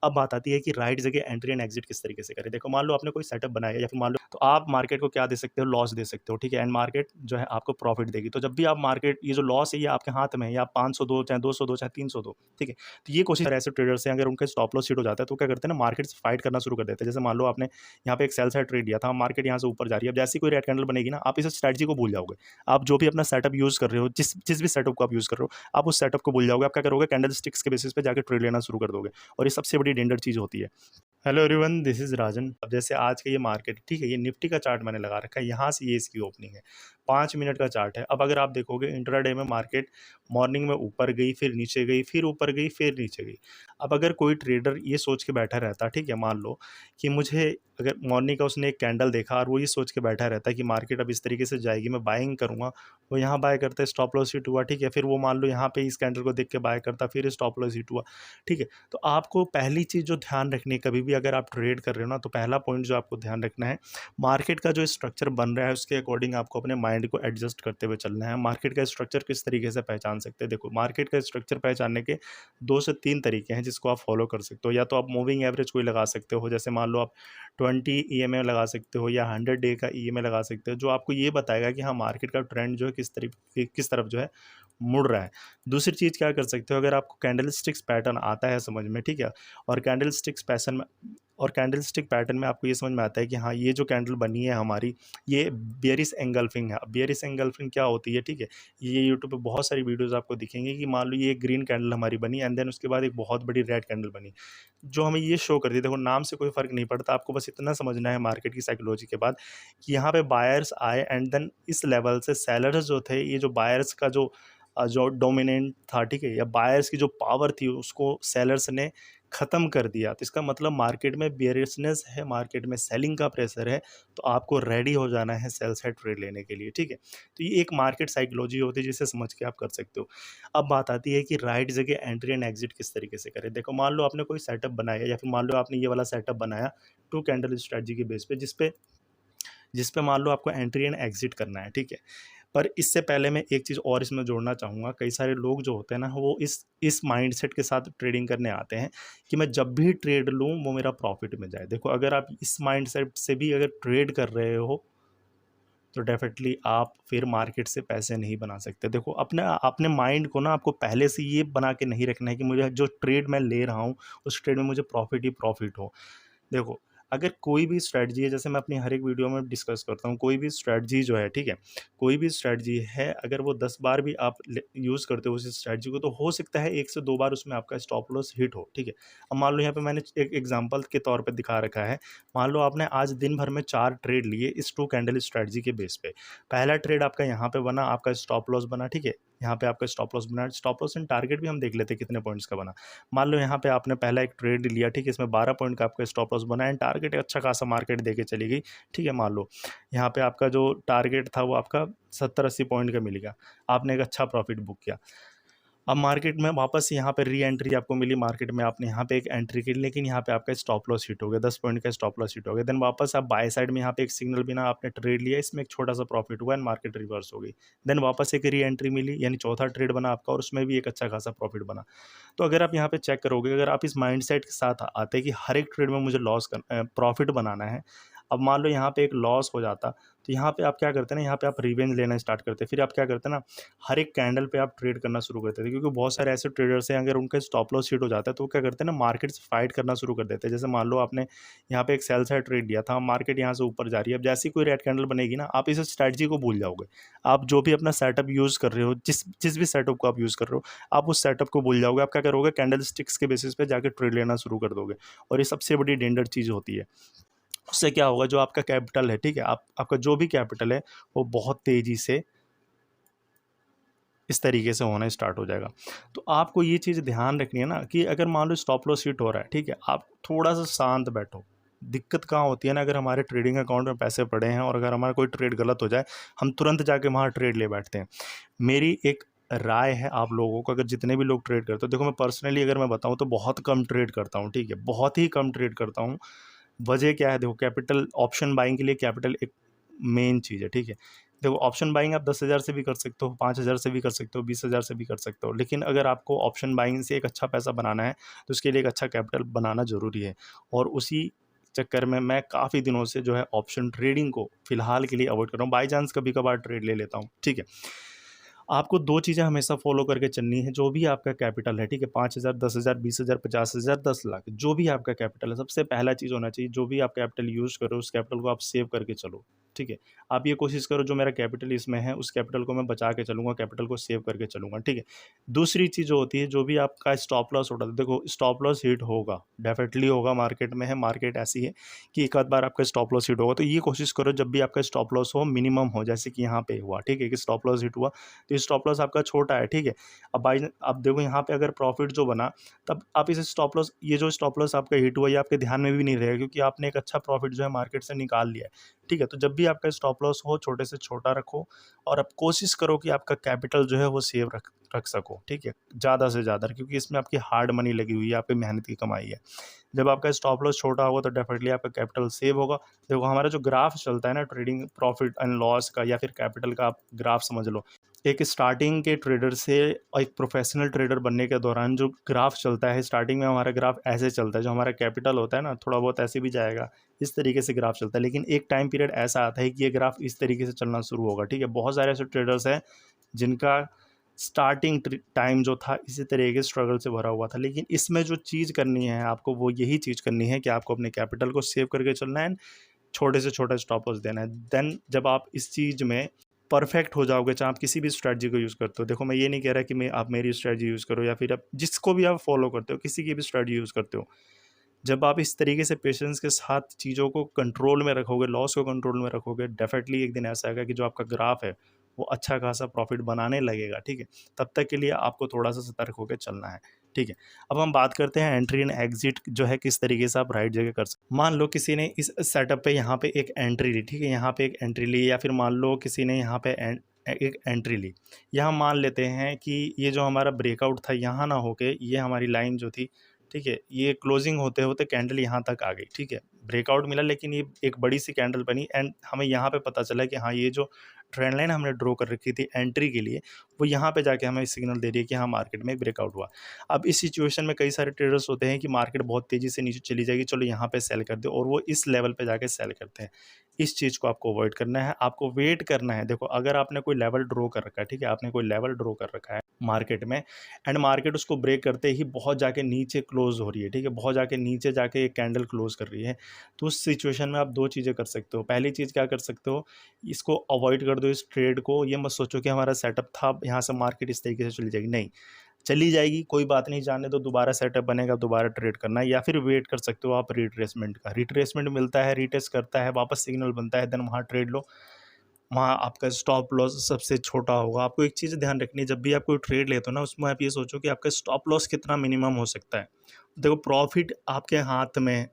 अब बात आती है कि राइट जगह एंट्री एंड एग्जिट किस तरीके से करें। देखो मान लो आपने कोई सेटअप बनाया या फिर मान लो तो आप मार्केट को क्या दे सकते हो, लॉस दे सकते हो, ठीक है, एंड मार्केट जो है आपको प्रॉफिट देगी। तो जब भी आप मार्केट ये जो लॉस है ये आपके हाथ में है, या आप 500 दो चाहे 200 दो चाहे 300 दो, ठीक है। तो ये कोशिश ऐसे ट्रेडर्स हैं, अगर उनका स्टॉप लॉस हिट हो जाता है तो क्या करते हैं ना, मार्केट से फाइट करना शुरू कर देते हैं। जैसे मान लो आपने यहाँ पे एक सेल साइड ट्रेड लिया था, मार्केट यहाँ से ऊपर जा रही है, अब जैसे ही कोई रेड कैंडल बनेगी ना, आप इस स्ट्रैटेजी को भूल जाओगे। आप जो भी अपना सेटअप यूज कर रहे हो, जिस जिस भी सेटअप को आप यूज कर रहे हो, आप उस सेटअप को भूल जाओगे। आप क्या करोगे, कैंडल स्टिक्स के बेसिस पे जाकर ट्रेड लेना शुरू कर दोगे, और ये सबसे बड़ी डेंजर चीज होती है। हेलो एवरीवन, दिस इज राजन। अब जैसे आज का ये मार्केट, ठीक है, ये निफ्टी का चार्ट मैंने लगा रखा है, यहाँ से ये इसकी ओपनिंग है, 5 मिनट का चार्ट है। अब अगर आप देखोगे इंट्राडे में मार्केट मॉर्निंग में ऊपर गई, फिर नीचे गई, फिर ऊपर गई, फिर नीचे गई। अब अगर कोई ट्रेडर ये सोच के बैठा रहता, ठीक है, मान लो कि मुझे, अगर मॉर्निंग का उसने एक कैंडल देखा और वो ये सोच के बैठा रहता है कि मार्केट अब इस तरीके से जाएगी, मैं बाइंग करूंगा, वो यहाँ बाय करता है, स्टॉप लॉस हिट हुआ, ठीक है, फिर वो मान लो यहाँ पे इस कैंडल को देख के बाय करता, फिर स्टॉप लॉस हिट हुआ, ठीक है। तो आपको पहली चीज़ जो ध्यान रखनी है, कभी भी अगर आप ट्रेड कर रहे हो ना, तो पहला पॉइंट जो आपको ध्यान रखना है, मार्केट का जो स्ट्रक्चर बन रहा है उसके अकॉर्डिंग आपको अपने माइंड को एडजस्ट करते हुए चलना है। मार्केट का स्ट्रक्चर किस तरीके से पहचान सकते हैं, देखो मार्केट का स्ट्रक्चर पहचानने के 2 से 3 तरीके हैं जिसको आप फॉलो कर सकते हो। या तो आप मूविंग एवरेज कोई लगा सकते हो, जैसे मान लो आप 20 ईएमए लगा सकते हो, या 100 डे का ईएमए लगा सकते हो, जो आपको ये बताएगा कि हाँ मार्केट का ट्रेंड जो है किस तरफ जो है मुड़ रहा है। दूसरी चीज़ क्या कर सकते हो, अगर आपको कैंडल स्टिक्स पैटर्न आता है समझ में, ठीक है, और कैंडल स्टिक पैटर्न में आपको ये समझ में आता है कि हाँ ये जो कैंडल बनी है हमारी, ये बियरिश एंगल्फिंग है। बियरिश एंगल्फिंग क्या होती है, ठीक है, ये यूट्यूब पे बहुत सारी वीडियोस आपको दिखेंगी कि मान लो ये एक ग्रीन कैंडल हमारी बनी, एंड देन उसके बाद एक बहुत बड़ी रेड कैंडल बनी, जो हमें ये शो करती है। देखो नाम से कोई फर्क नहीं पड़ता, आपको बस इतना समझना है मार्केट की साइकोलॉजी के बाद कि यहाँ पे बायर्स आए, एंड देन इस लेवल से सेलर्स जो थे, ये जो बायर्स का जो डोमिनेंट था, ठीक है, या बायर्स की जो पावर थी उसको सेलर्स ने ख़त्म कर दिया। तो इसका मतलब मार्केट में बियरिशनेस है, मार्केट में सेलिंग का प्रेशर है, तो आपको रेडी हो जाना है सेल साइड ट्रेड लेने के लिए, ठीक है। तो ये एक मार्केट साइकोलॉजी होती है जिसे समझ के आप कर सकते हो। अब बात आती है कि राइट जगह एंट्री एंड एग्जिट किस तरीके से करें। देखो मान लो आपने कोई सेटअप बनाया, या फिर मान लो आपने ये वाला सेटअप बनाया 2 कैंडल स्ट्रेटजी के बेस पे, जिस पे मान लो आपको एंट्री एंड एग्जिट करना है, ठीक है। पर इससे पहले मैं एक चीज़ और इसमें जोड़ना चाहूँगा, कई सारे लोग जो होते हैं ना, वो इस माइंडसेट के साथ ट्रेडिंग करने आते हैं कि मैं जब भी ट्रेड लूँ वो मेरा प्रॉफिट में जाए। देखो अगर आप इस माइंडसेट से भी अगर ट्रेड कर रहे हो तो डेफिनेटली आप फिर मार्केट से पैसे नहीं बना सकते। देखो अपने अपने माइंड को ना आपको पहले से ये बना के नहीं रखना है कि मुझे जो ट्रेड मैं ले रहा हूँ उस ट्रेड में मुझे प्रॉफिट ही प्रॉफिट हो। देखो अगर कोई भी स्ट्रैटेजी है, जैसे मैं अपनी हर एक वीडियो में डिस्कस करता हूँ, कोई भी स्ट्रैटेजी जो है, ठीक है, कोई भी स्ट्रैटेजी है, अगर वो 10 बार भी आप यूज़ करते हो उस स्ट्रैटेजी को, तो हो सकता है 1 से 2 बार उसमें आपका स्टॉप लॉस हिट हो, ठीक है। अब मान लो यहाँ पे मैंने एक एग्जांपल के तौर पे दिखा रखा है, मान लो आपने आज दिन भर में 4 ट्रेड लिए इस 2 कैंडल स्ट्रैटेजी के बेस पे। पहला ट्रेड आपका यहाँ पे बना, आपका स्टॉप लॉस बना, ठीक है, यहाँ पे आपका स्टॉप लॉस बना। स्टॉप लॉस एंड टारगेट भी हम देख लेते हैं कितने पॉइंट्स का बना। मान लो यहाँ पे आपने पहला एक ट्रेड लिया, ठीक है, इसमें 12 पॉइंट का आपका स्टॉप लॉस बना, एंड टारगेट अच्छा खासा मार्केट देके चली गई, ठीक है। मान लो यहाँ पे आपका जो टारगेट था वो आपका 70-80 पॉइंट का मिल गया, आपने एक अच्छा प्रॉफिट बुक किया। अब मार्केट में वापस यहाँ पे री एंट्री आपको मिली, मार्केट में आपने यहाँ पे एक एंट्री की, लेकिन यहाँ पे आपका स्टॉप लॉस हिट हो गया, 10 पॉइंट का स्टॉप लॉस हिट हो गया। देन वापस आप बाय साइड में यहाँ पे एक सिग्नल बिना आपने ट्रेड लिया, इसमें एक छोटा सा प्रॉफिट हुआ एंड मार्केट रिवर्स हो गई। देन वापस एक री एंट्री मिली, यानी चौथा ट्रेड बना आपका, और उसमें भी एक अच्छा खासा प्रॉफिट बना। तो अगर आप यहाँ पे चेक करोगे, अगर आप इस माइंडसेट के साथ आते हैं कि हर एक ट्रेड में मुझे प्रॉफिट बनाना है, अब मान लो यहाँ पे एक लॉस हो जाता, तो यहाँ पे आप क्या करते हैं ना, यहाँ पे आप रिवेंज लेना स्टार्ट करते हैं। फिर आप क्या करते हैं ना, हर एक कैंडल पे आप ट्रेड करना शुरू करते थे, क्योंकि बहुत सारे ऐसे ट्रेडर्स हैं अगर उनका स्टॉप लॉस हिट हो जाता है तो वो क्या करते हैं ना, मार्केट से फाइट करना शुरू कर देते हैं। जैसे मान लो आपने यहाँ पे एक सेल साइड ट्रेड लिया था, मार्केट यहाँ से ऊपर जा रही है, अब जैसी कोई रेड कैंडल बनेगी ना, आप इस स्ट्रैटेजी को भूल जाओगे। आप जो भी अपना सेटअप यूज़ कर रहे हो, जिस भी सेटअप को आप यूज़ कर रहे हो, आप उस सेटअप को भूल जाओगे। आप क्या करोगे, कैंडल स्टिक्स के बेसिस पे जाकर ट्रेड लेना शुरू कर दोगे, और ये सबसे बड़ी डेंजर चीज़ होती है। उससे क्या होगा, जो आपका कैपिटल है, ठीक है, आपका जो भी कैपिटल है वो बहुत तेज़ी से इस तरीके से होना स्टार्ट हो जाएगा। तो आपको ये चीज़ ध्यान रखनी है ना कि अगर मान लो स्टॉप लॉस हिट हो रहा है, ठीक है, आप थोड़ा सा शांत बैठो। दिक्कत कहाँ होती है ना, अगर हमारे ट्रेडिंग अकाउंट में पैसे पड़े हैं और अगर हमारा कोई ट्रेड गलत हो जाए, हम तुरंत जाके वहाँ ट्रेड ले बैठते हैं। मेरी एक राय है आप लोगों को, अगर जितने भी लोग ट्रेड करते हो, देखो मैं पर्सनली अगर मैं बताऊँ तो बहुत कम ट्रेड करता हूँ, ठीक है, बहुत ही कम ट्रेड करता हूँ। वजह क्या है, देखो कैपिटल ऑप्शन बाइंग के लिए कैपिटल एक मेन चीज़ है, ठीक है। देखो ऑप्शन बाइंग आप 10,000 से भी कर सकते हो, 5,000 से भी कर सकते हो, 20,000 से भी कर सकते हो, लेकिन अगर आपको ऑप्शन बाइंग से एक अच्छा पैसा बनाना है तो उसके लिए एक अच्छा कैपिटल बनाना ज़रूरी है। और उसी चक्कर में मैं काफ़ी दिनों से जो है ऑप्शन ट्रेडिंग को फ़िलहाल के लिए अवॉइड कर रहा हूँ। बाई चांस कभी-कभार ट्रेड ले लेता हूँ, ठीक है। आपको 2 चीज़ें हमेशा फ़ॉलो करके चलनी है, जो भी आपका कैपिटल है, ठीक है? 5,000, 10,000, 20,000, 50,000, 10 लाख, जो भी आपका कैपिटल है, सबसे पहला चीज़ होना चाहिए, जो भी आप कैपिटल यूज़ कर रहे हो, उस कैपिटल को आप सेव करके चलो, ठीक है? आप ये कोशिश करो, जो मेरा कैपिटल इसमें है, उस कैपिटल को मैं बचा के चलूँगा, कैपिटल को सेव करके चलूँगा, ठीक है? दूसरी चीज़ जो होती है, जो भी आपका स्टॉप लॉस होता है, देखो स्टॉप लॉस हिट होगा, डेफ़िनेटली होगा, मार्केट में है, मार्केट ऐसी है कि एक आध बार आपका स्टॉप लॉस हिट होगा, तो ये कोशिश करो जब भी आपका स्टॉप लॉस हो, मिनिमम हो, जैसे कि यहाँ पे हुआ, ठीक है? कि स्टॉप लॉस हिट हुआ, तो ये स्टॉप लॉस आपका छोटा है, ठीक है? अब देखो यहाँ पे अगर प्रॉफ़िट जो बना, तब आप इसे स्टॉप लॉस, ये जो स्टॉप लॉस आपका हिट हुआ, ये आपके ध्यान में भी नहीं रहेगा, क्योंकि आपने एक अच्छा प्रॉफ़िट जो है मार्केट से निकाल लिया है, ठीक है? तो जब भी आपका स्टॉप लॉस हो, छोटे से छोटा रखो और अब कोशिश करो कि आपका कैपिटल जो है वो सेव रख रख सको, ठीक है? ज़्यादा से ज़्यादा, क्योंकि इसमें आपकी हार्ड मनी लगी हुई है, आपकी मेहनत की कमाई है। जब आपका स्टॉप लॉस छोटा होगा तो डेफ़िनेटली आपका कैपिटल सेव होगा। देखो हमारा जो ग्राफ चलता है ना ट्रेडिंग प्रॉफ़िट एंड लॉस का, या फिर कैपिटल का आप ग्राफ समझ लो। एक स्टार्टिंग के ट्रेडर से और एक प्रोफ़ेशनल ट्रेडर बनने के दौरान जो ग्राफ चलता है, स्टार्टिंग में हमारा ग्राफ ऐसे चलता है, जो हमारा कैपिटल होता है ना, थोड़ा बहुत ऐसे भी जाएगा, इस तरीके से ग्राफ चलता है। लेकिन एक टाइम पीरियड ऐसा आता है कि ये ग्राफ इस तरीके से चलना शुरू होगा, ठीक है? बहुत सारे ऐसे ट्रेडर्स हैं जिनका स्टार्टिंग टाइम जो था इसी तरह के स्ट्रगल से भरा हुआ था, लेकिन इसमें जो चीज़ करनी है आपको, वो यही चीज़ करनी है कि आपको अपने कैपिटल को सेव करके चलना है, छोटे से छोटा स्टॉप लॉस देना है। देन जब आप इस चीज़ में परफेक्ट हो जाओगे, चाहे आप किसी भी स्ट्रैटेजी को यूज़ करते हो, देखो मैं ये नहीं कह रहा कि मैं आप मेरी स्ट्रैटेजी यूज़ करो, या फिर आप जिसको भी आप फॉलो करते हो, किसी की भी स्ट्रैटेजी यूज़ करते हो, जब आप इस तरीके से पेशेंस के साथ चीज़ों को कंट्रोल में रखोगे, लॉस को कंट्रोल में रखोगे, डेफ़िनेटली एक दिन ऐसा आएगा कि जो आपका ग्राफ है, वो अच्छा खासा प्रॉफ़िट बनाने लगेगा, ठीक है? तब तक के लिए आपको थोड़ा-सा सतर्क होके चलना है, ठीक है? अब हम बात करते हैं एंट्री एंड एग्ज़िट जो है, किस तरीके से आप राइट जगह कर सकते, मान लो किसी ने इस सेटअप पे यहाँ पे एक एंट्री ली, ठीक है? यहाँ पे एक एंट्री ली, या फिर मान लो किसी ने यहाँ पे एक एंट्री ली। यहाँ मान लेते हैं कि ये जो हमारा ब्रेकआउट था, यहाँ ना होके ये हमारी लाइन जो थी, ठीक है, ये क्लोजिंग होते-होते कैंडल यहाँ तक आ गई, ठीक है। ब्रेकआउट मिला, लेकिन ये एक बड़ी-सी कैंडल बनी एंड हमें यहाँ पे पता चला कि हाँ, ये जो ट्रेंड लाइन हमने ड्रॉ कर रखी थी एंट्री के लिए, वो यहाँ पे जाके हमें सिग्नल दे रही है कि हाँ, मार्केट में एक ब्रेकआउट हुआ। अब इस सिचुएशन में कई सारे ट्रेडर्स होते हैं कि मार्केट बहुत तेज़ी से नीचे चली जाएगी, चलो यहाँ पे सेल कर दो, और वो इस लेवल पे जाके सेल करते हैं। इस चीज़ को आपको अवॉइड करना है, आपको वेट करना है। देखो अगर आपने कोई लेवल ड्रॉ कर रखा है, ठीक है, आपने कोई लेवल ड्रॉ कर रखा है मार्केट में, एंड मार्केट उसको ब्रेक करते ही बहुत जाके नीचे क्लोज़ हो रही है, ठीक है? बहुत जाके नीचे जाके एक कैंडल क्लोज़ कर रही है। तो उस सिचुएशन में आप 2 चीज़ें कर सकते हो। पहली चीज़ क्या कर सकते हो, इसको अवॉइड कर दो इस ट्रेड को। ये मत सोचो कि हमारा सेटअप था, यहाँ से मार्केट इस तरीके से चली जाएगी, नहीं। चली जाएगी, कोई बात नहीं, जाने दो, दोबारा सेटअप बनेगा, दोबारा ट्रेड करना है, या फिर वेट कर सकते हो आप रिट्रेसमेंट का। रिट्रेसमेंट मिलता है, रिटेस्ट करता है, वापस सिग्नल बनता है, देन वहाँ ट्रेड लो। वहाँ आपका स्टॉप लॉस सबसे छोटा होगा। आपको एक चीज़ ध्यान रखनी है, जब भी आप कोई ट्रेड लेते हो ना, उसमें आप ये सोचो कि आपका स्टॉप लॉस कितना मिनिमम हो सकता है। देखो प्रॉफ़िट आपके हाथ में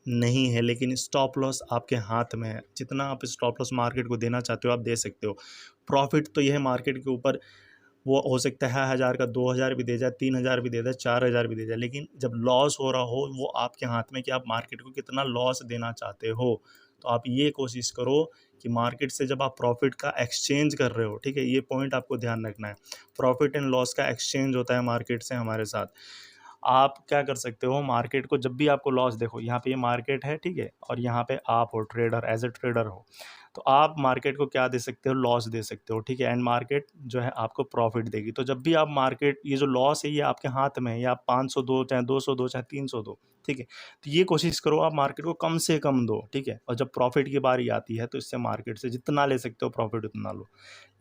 नहीं है, लेकिन स्टॉप लॉस आपके हाथ में है। जितना आप स्टॉप लॉस मार्केट को देना चाहते हो, आप दे सकते हो। प्रॉफ़िट तो ये है मार्केट के ऊपर, वो हो सकता है 1000 का 2000 भी दे जाए, 3000 भी दे दे, 4000 भी दे जाए, लेकिन जब लॉस हो रहा हो, वो आपके हाथ में कि आप मार्केट को कितना लॉस देना चाहते हो। तो आप ये कोशिश करो कि मार्केट से जब आप प्रॉफिट का एक्सचेंज कर रहे हो, ठीक है, ये पॉइंट आपको ध्यान रखना है। प्रॉफिट एंड लॉस का एक्सचेंज होता है मार्केट से हमारे साथ। आप क्या कर सकते हो, मार्केट को जब भी आपको लॉस, देखो यहाँ पे ये मार्केट है, ठीक है, और यहाँ पे आप हो ट्रेडर, एज ए ट्रेडर हो, तो आप मार्केट को क्या दे सकते हो, लॉस दे सकते हो, ठीक है, एंड मार्केट जो है आपको प्रॉफिट देगी। तो जब भी आप मार्केट, ये जो लॉस है ये आपके हाथ में है, या आप 500 दो, चाहे 200 दो, चाहे 300 दो, ठीक है, तो ये कोशिश करो आप मार्केट को कम से कम दो, ठीक है, और जब प्रॉफिट की बारी आती है तो इससे मार्केट से जितना ले सकते हो प्रॉफिट उतना लो।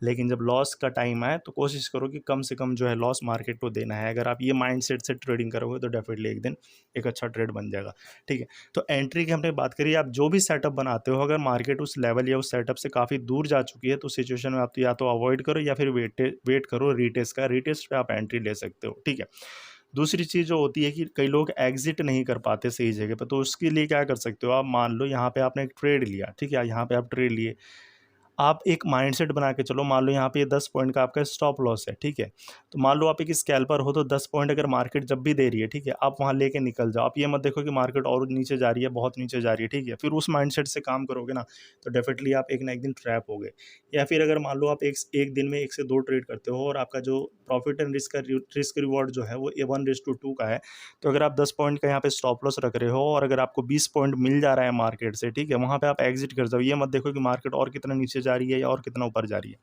लेकिन जब लॉस का टाइम आए तो कोशिश करो कि कम से कम जो है लॉस मार्केट को देना है। अगर आप ये माइंडसेट से ट्रेडिंग करोगे तो डेफिनेटली एक दिन एक अच्छा ट्रेड बन जाएगा, ठीक है। तो एंट्री की हमने बात करी, आप जो भी सेटअप बनाते हो, अगर मार्केट उस लेवल या उस सेटअप से काफ़ी दूर जा चुकी है, तो सिचुएशन में आप या तो अवॉइड करो, या फिर वेट करो रीटेस्ट का। रीटेस्ट पे आप एंट्री ले सकते हो, ठीक है। दूसरी चीज़ जो होती है कि कई लोग एग्जिट नहीं कर पाते सही जगह पे, तो उसके लिए क्या कर सकते हो आप, मान लो यहाँ पे आपने एक ट्रेड लिया, ठीक है, यहाँ पे आप ट्रेड लिए, आप एक माइंडसेट बना के चलो, मान लो यहाँ पे ये 10 पॉइंट का आपका स्टॉप लॉस है, ठीक है। तो मान लो आप एक स्कैल्पर हो, तो 10 पॉइंट अगर मार्केट जब भी दे रही है, ठीक है, आप वहाँ लेके निकल जाओ। आप ये मत देखो कि मार्केट और नीचे जा रही है, बहुत नीचे जा रही है, ठीक है। फिर उस माइंडसेट से काम करोगे ना, तो डेफिनेटली आप एक ना एक दिन ट्रैप हो गए। या फिर अगर मान लो आप एक दिन में 1 से 2 ट्रेड करते हो और आपका जो प्रॉफिट एंड रिस्क रिवॉर्ड जो है वो 1:2 का है, तो अगर आप 10 पॉइंट का यहाँ पे स्टॉप लॉस रख रहे हो और अगर आपको 20 पॉइंट मिल जा रहा है मार्केट से, ठीक है, वहाँ पे आप एग्जिट कर जाओ। ये मत देखो कि मार्केट और कितना नीचे जा रही है या और कितना ऊपर जा रही है।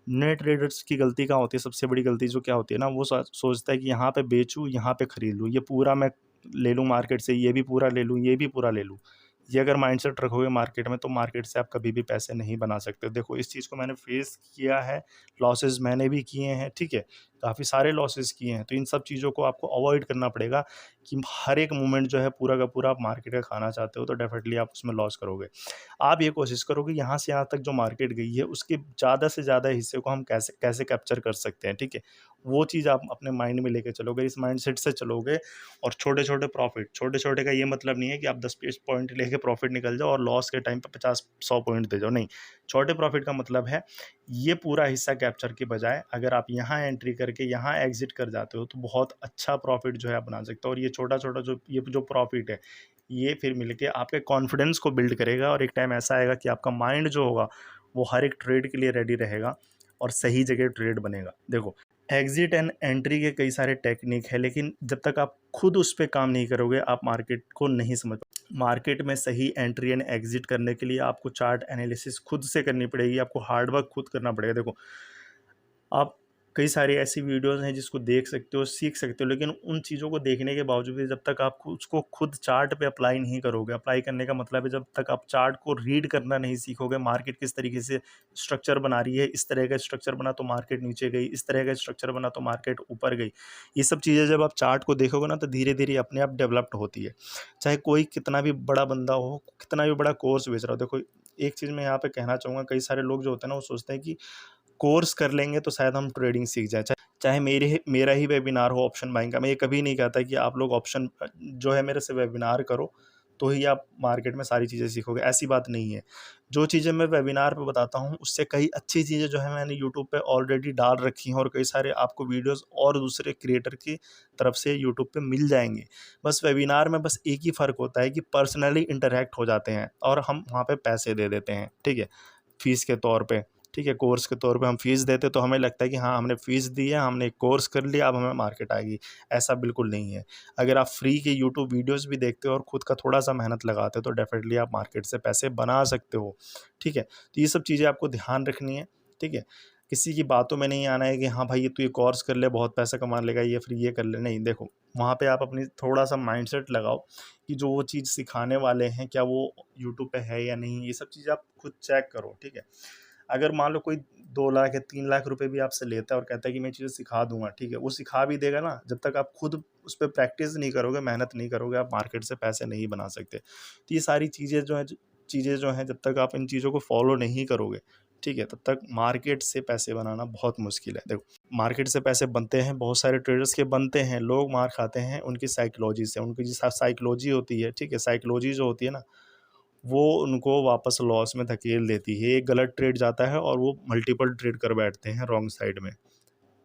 नए ट्रेडर्स की गलती क्या होती है, सबसे बड़ी गलती जो क्या होती है ना, वो सोचता है कि यहाँ पे बेचूँ, यहाँ पे खरीद लूँ, ये पूरा मैं ले लूँ मार्केट से, ये भी पूरा ले लूँ, ये भी पूरा ले लूँ। ये अगर माइंडसेट रखोगे मार्केट में, तो मार्केट से आप कभी भी पैसे नहीं बना सकते। देखो इस चीज़ को मैंने फेस किया है, लॉसेस मैंने भी किए हैं, ठीक है, काफ़ी सारे लॉसेस किए हैं। तो इन सब चीज़ों को आपको अवॉइड करना पड़ेगा कि हर एक मोमेंट जो है पूरा का पूरा आप मार्केट का खाना चाहते हो, तो डेफिनेटली आप उसमें लॉस करोगे। आप ये कोशिश करो कि यहाँ से यहाँ तक जो मार्केट गई है, उसके ज़्यादा से ज़्यादा हिस्से को हम कैसे कैसे कैप्चर कर सकते हैं, ठीक है। वो चीज़ आप अपने माइंड में लेके चलोगे, इस माइंडसेट से चलोगे। और छोटे-छोटे प्रॉफिट, छोटे-छोटे का ये मतलब नहीं है कि आप 10-20 पॉइंट लेके प्रॉफिट निकल जाओ और लॉस के टाइम पे 50-100 पॉइंट दे जाओ, नहीं। छोटे प्रॉफिट का मतलब है, ये पूरा हिस्सा कैप्चर के बजाय अगर आप यहाँ एंट्री करके यहाँ एग्ज़िट कर जाते हो, तो बहुत अच्छा प्रॉफिट जो है आप बना सकते हो। और ये छोटा-छोटा जो प्रॉफिट है, ये फिर मिलके आपके कॉन्फिडेंस को बिल्ड करेगा और एक टाइम ऐसा आएगा कि आपका माइंड जो होगा, वो हर एक ट्रेड के लिए रेडी रहेगा और सही जगह ट्रेड बनेगा। देखो, एग्ज़िट एंड एंट्री के कई सारे टेक्निक है, लेकिन जब तक आप खुद उस पे काम नहीं करोगे, आप मार्केट को नहीं समझ मार्केट में सही एंट्री एंड एग्ज़िट करने के लिए आपको चार्ट एनालिसिस खुद से करनी पड़ेगी, आपको हार्ड वर्क खुद करना पड़ेगा। देखो, आप कई सारी ऐसी वीडियोज़ हैं जिसको देख सकते हो, सीख सकते हो, लेकिन उन चीज़ों को देखने के बावजूद भी जब तक आप उसको खुद चार्ट पे अप्लाई नहीं करोगे, अप्लाई करने का मतलब है जब तक आप चार्ट को रीड करना नहीं सीखोगे, मार्केट किस तरीके से स्ट्रक्चर बना रही है, इस तरह का स्ट्रक्चर बना तो मार्केट नीचे गई, इस तरह का स्ट्रक्चर बना तो मार्केट ऊपर गई। ये सब चीज़ें जब आप चार्ट को देखोगे ना, तो धीरे-धीरे अपने आप डेवलप्ड होती है। चाहे कोई कितना भी बड़ा बंदा हो, कितना भी बड़ा कोर्स बेच रहा हो। देखो, एक चीज़ मैं यहाँ पे कहना चाहूँगा, कई सारे लोग जो होते हैं ना, वो सोचते हैं कि कोर्स कर लेंगे तो शायद हम ट्रेडिंग सीख जाएँ। चाहे मेरा ही वेबिनार हो ऑप्शन बाइंग का, मैं ये कभी नहीं कहता कि आप लोग ऑप्शन जो है मेरे से वेबिनार करो, तो ही आप मार्केट में सारी चीज़ें सीखोगे, ऐसी बात नहीं है। जो चीज़ें मैं वेबिनार पे बताता हूँ, उससे कई अच्छी चीज़ें जो है मैंने यूट्यूब पे ऑलरेडी डाल रखी हैं और कई सारे आपको वीडियोज़ और दूसरे क्रिएटर की तरफ से यूट्यूब पे मिल जाएँगे। बस वेबिनार में बस एक ही फ़र्क होता है कि पर्सनली इंटरैक्ट हो जाते हैं और हम वहाँ पे पैसे दे देते हैं, ठीक है? फ़ीस के तौर पे। ठीक है, कोर्स के तौर पे हम फ़ीस देते तो हमें लगता है कि हाँ, हमने फ़ीस दी है, हमने एक कोर्स कर लिया, अब हमें मार्केट आएगी। ऐसा बिल्कुल नहीं है। अगर आप फ्री के यूट्यूब वीडियोज़ भी देखते हो और खुद का थोड़ा-सा मेहनत लगाते हो, तो डेफ़िनेटली आप मार्केट से पैसे बना सकते हो। ठीक है? तो ये सब चीज़ें आपको ध्यान रखनी है। ठीक है? किसी की बातों में नहीं आना है कि हाँ भाई, ये तू ये कोर्स कर ले, बहुत पैसा कमा लेगा, ये फिर ये कर ले। नहीं, देखो, वहाँ पे आप अपनी थोड़ा-सा माइंडसेट लगाओ कि जो वो चीज़ सिखाने वाले हैं, क्या वो यूट्यूब पे है या नहीं? ये सब चीज़ें आप खुद चेक करो। ठीक है? अगर मान लो कोई 2 लाख या 3 लाख रुपए भी आपसे लेता है और कहता है कि मैं चीज़ें सिखा दूँगा, ठीक है? वो सिखा भी देगा ना, जब तक आप खुद उस पे प्रैक्टिस नहीं करोगे, मेहनत नहीं करोगे, आप मार्केट से पैसे नहीं बना सकते। तो ये सारी चीज़ें जो हैं, जब तक आप इन चीज़ों को फ़ॉलो नहीं करोगे, ठीक है? तब तक मार्केट से पैसे बनाना बहुत मुश्किल है। देखो, मार्केट से पैसे बनते हैं, बहुत सारे ट्रेडर्स के बनते हैं, लोग मार खाते हैं उनकी साइकोलॉजी से। उनकी जो साइकोलॉजी होती है, ठीक है? साइकोलॉजी जो होती है ना, वो उनको वापस लॉस में धकेल देती है। एक गलत ट्रेड जाता है और वो मल्टीपल ट्रेड कर बैठते हैं रॉन्ग साइड में,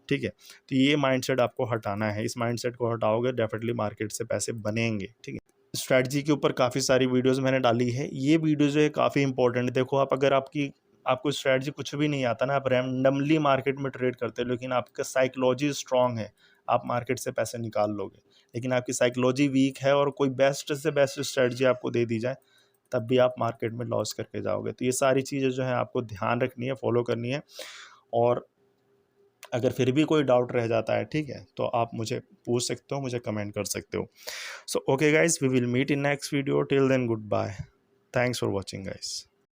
ठीक है? तो ये माइंडसेट आपको हटाना है। इस माइंडसेट को हटाओगे, डेफिनिटली मार्केट से पैसे बनेंगे, ठीक है? स्ट्रैटेजी के ऊपर काफ़ी सारी वीडियोज़ मैंने डाली है। ये वीडियो जो है काफ़ी इंपॉर्टेंट है। देखो, आप अगर आपको स्ट्रैटेजी कुछ भी नहीं आता ना, आप रैंडमली मार्केट में ट्रेड करते हो, लेकिन आपका साइकोलॉजी स्ट्रॉन्ग है, आप मार्केट से पैसे निकाल लोगे। लेकिन आपकी साइकोलॉजी वीक है और कोई बेस्ट से बेस्ट स्ट्रैटेजी आपको दे दी जाए, तब भी आप मार्केट में लॉस करके जाओगे। तो ये सारी चीज़ें जो हैं आपको ध्यान रखनी है, फॉलो करनी है। और अगर फिर भी कोई डाउट रह जाता है, ठीक है, तो आप मुझे पूछ सकते हो, मुझे कमेंट कर सकते हो। So okay guys, we will meet in next video. Till then, good bye. Thanks for watching guys.